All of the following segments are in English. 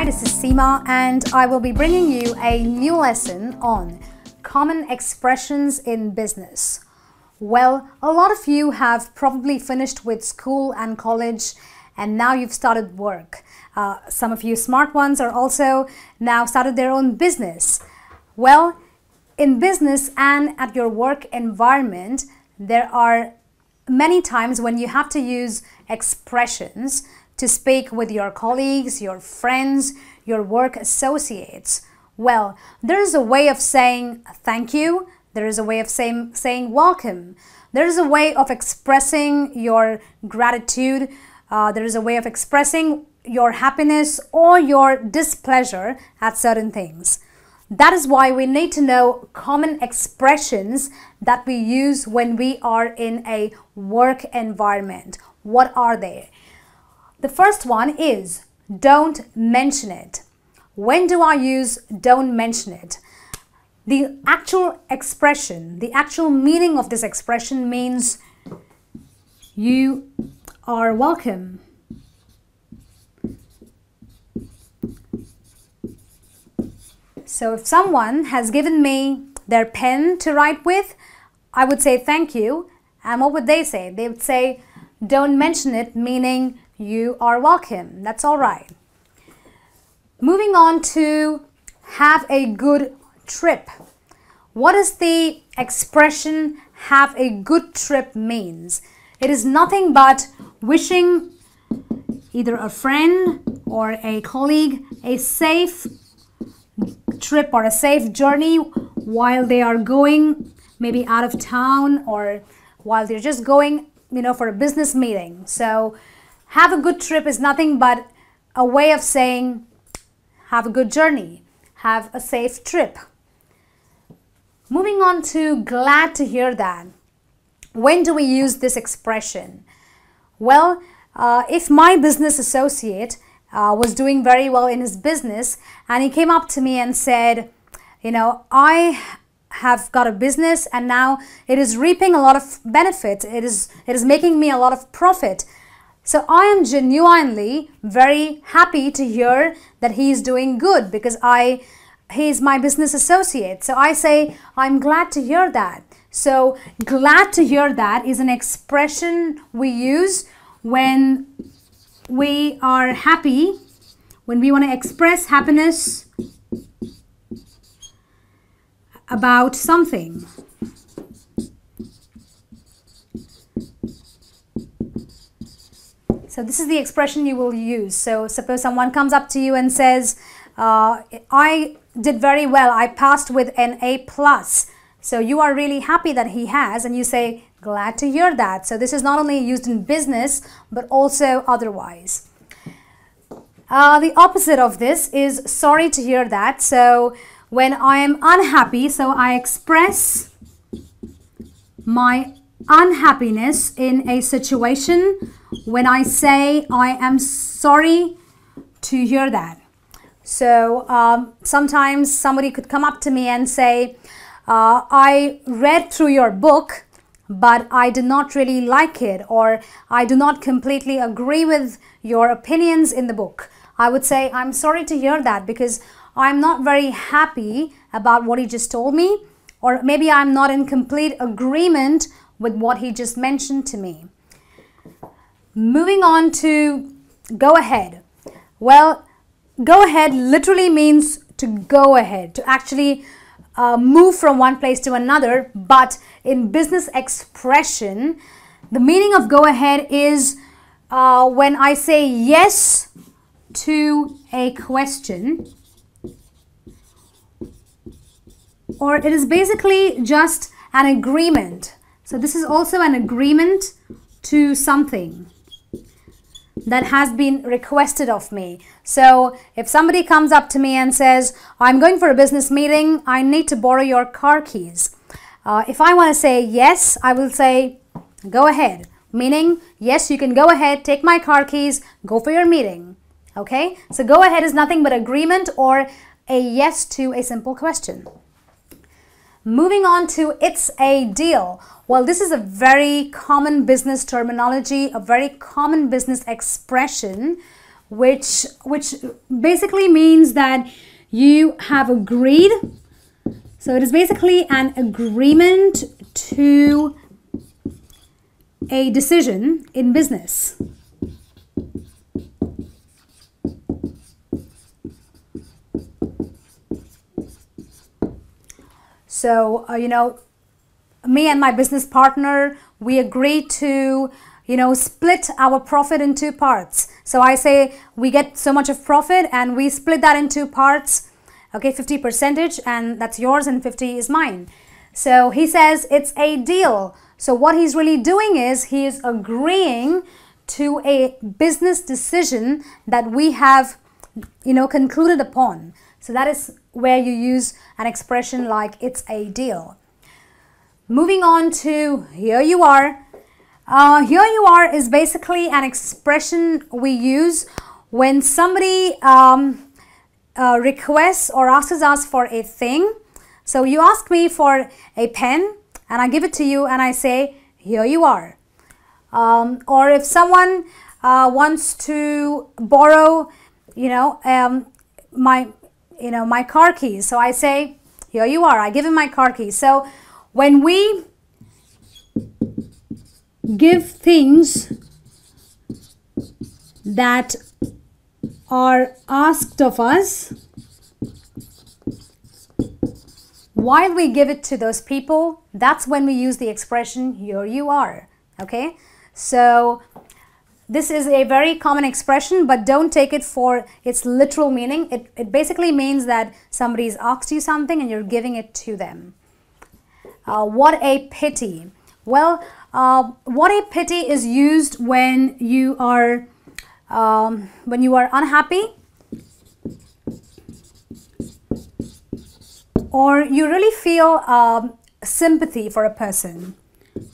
Hi, this is Seema and I will be bringing you a new lesson on common expressions in business. Well, a lot of you have probably finished with school and college and now you've started work. Some of you smart ones are also now started their own business. Well, in business and at your work environment, there are many times when you have to use expressions to speak with your colleagues, your friends, your work associates. Well, there is a way of saying thank you. There is a way of saying welcome. There is a way of expressing your gratitude. There is a way of expressing your happiness or your displeasure at certain things. That is why we need to know common expressions that we use when we are in a work environment. What are they? The first one is don't mention it. When do I use don't mention it? The actual expression, the actual meaning of this expression means you are welcome. So if someone has given me their pen to write with, I would say thank you. And what would they say? They would say don't mention it, meaning you are welcome. That's all right. Moving on to have a good trip. What does the expression have a good trip means? It is nothing but wishing either a friend or a colleague a safe trip or a safe journey while they are going maybe out of town or while they're just going, for a business meeting. So have a good trip is nothing but a way of saying have a good journey, have a safe trip. Moving on to glad to hear that. When do we use this expression? Well, if my business associate was doing very well in his business and he came up to me and said, I have got a business and now it is reaping a lot of benefit. It is making me a lot of profit. So I am genuinely very happy to hear that he is doing good because he is my business associate. So I say, I'm glad to hear that. So glad to hear that is an expression we use when we are happy, when we want to express happiness about something. So this is the expression you will use. So suppose someone comes up to you and says, I did very well. I passed with an A+. So you are really happy that he has and you say, glad to hear that. So this is not only used in business, but also otherwise. The opposite of this is sorry to hear that. So when I am unhappy, so I express my unhappiness in a situation when I say I am sorry to hear that. So sometimes somebody could come up to me and say, I read through your book, but I did not really like it, or I do not completely agree with your opinions in the book. I would say, I'm sorry to hear that because I'm not very happy about what he just told me, or maybe I'm not in complete agreement with what he just mentioned to me. Moving on to go ahead. Well, go ahead literally means to go ahead, to actually move from one place to another. But in business expression, the meaning of go ahead is when I say yes to a question, or it is basically just an agreement. So this is also an agreement to something that has been requested of me. So if somebody comes up to me and says, I'm going for a business meeting, I need to borrow your car keys. If I want to say yes, I will say, go ahead. Meaning, yes, you can go ahead, take my car keys, go for your meeting. Okay? So go ahead is nothing but agreement or a yes to a simple question. Moving on to it's a deal. Well, this is a very common business terminology, a very common business expression which basically means that you have agreed. So it is basically an agreement to a decision in business. So, me and my business partner, we agreed to, split our profit in two parts. So I say we get so much of profit and we split that in two parts. Okay, 50%, and that's yours and 50 is mine. So he says it's a deal. So what he's really doing is he is agreeing to a business decision that we have, concluded upon. So that is where you use an expression like it's a deal. Moving on to here you are. Here you are is basically an expression we use when somebody requests or asks us for a thing. So you ask me for a pen and I give it to you and I say, here you are. Or if someone wants to borrow, my car keys. So I say, here you are. I give him my car keys. So when we give things that are asked of us, while we give it to those people, that's when we use the expression here you are. Okay, so this is a very common expression, but don't take it for its literal meaning. It basically means that somebody's asked you something and you're giving it to them. What a pity. Well, what a pity is used when you are unhappy, or you really feel sympathy for a person.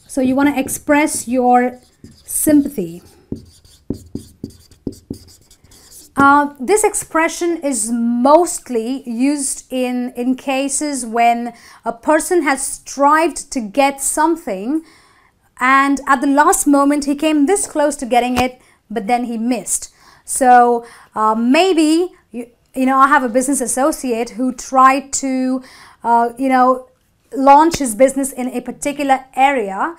So you want to express your sympathy. This expression is mostly used in cases when a person has strived to get something and at the last moment he came this close to getting it, but then he missed. So maybe, I have a business associate who tried to, launch his business in a particular area.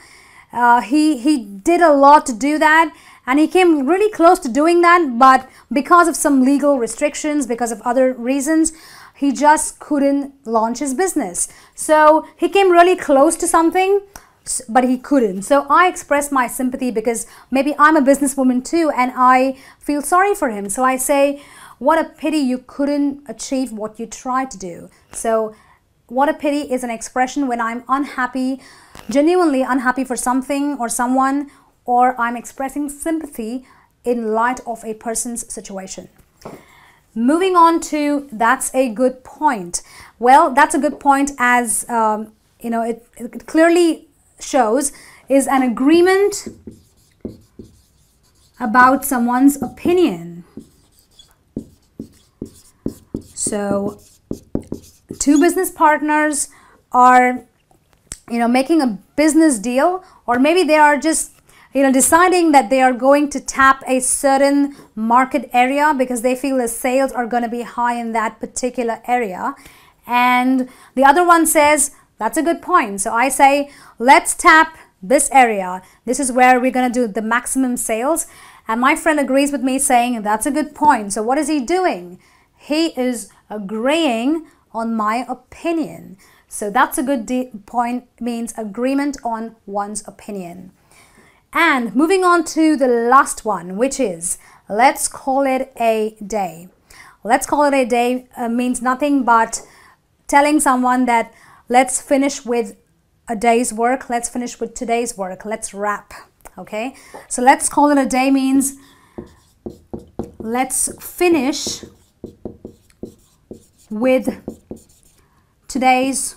He did a lot to do that and he came really close to doing that, but because of some legal restrictions, because of other reasons, he just couldn't launch his business. So he came really close to something, but he couldn't. So I express my sympathy because maybe I'm a businesswoman too and I feel sorry for him. So I say, what a pity you couldn't achieve what you tried to do. So what a pity is an expression when I'm unhappy, genuinely unhappy for something or someone, or I'm expressing sympathy in light of a person's situation. Moving on to that's a good point. Well, that's a good point as, it clearly shows is an agreement about someone's opinion. So two business partners are, making a business deal, or maybe they are just, deciding that they are going to tap a certain market area because they feel the sales are going to be high in that particular area. And the other one says, that's a good point. So I say, let's tap this area. This is where we're going to do the maximum sales. And my friend agrees with me saying, that's a good point. So what is he doing? He is agreeing on my opinion. So that's a good point, means agreement on one's opinion. And moving on to the last one, which is let's call it a day. Let's call it a day means nothing but telling someone that let's finish with a day's work, let's finish with today's work, let's wrap. Okay, so let's call it a day means let's finish with today's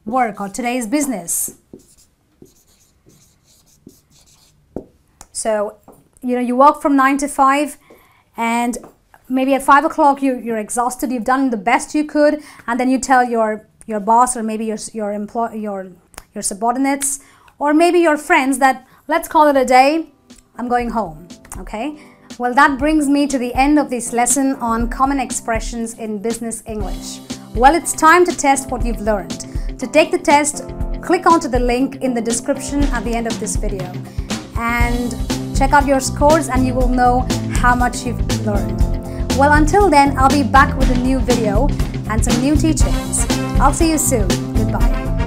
work or today's business. So, you work from 9 to 5 and maybe at 5 o'clock you're exhausted, you've done the best you could, and then you tell your boss or maybe your subordinates or maybe your friends that let's call it a day, I'm going home. Okay, Well, that brings me to the end of this lesson on common expressions in business English. Well, it's time to test what you've learned. To take the test, click onto the link in the description at the end of this video and check out your scores and you will know how much you've learned. Well, until then, I'll be back with a new video and some new teachings. I'll see you soon. Goodbye.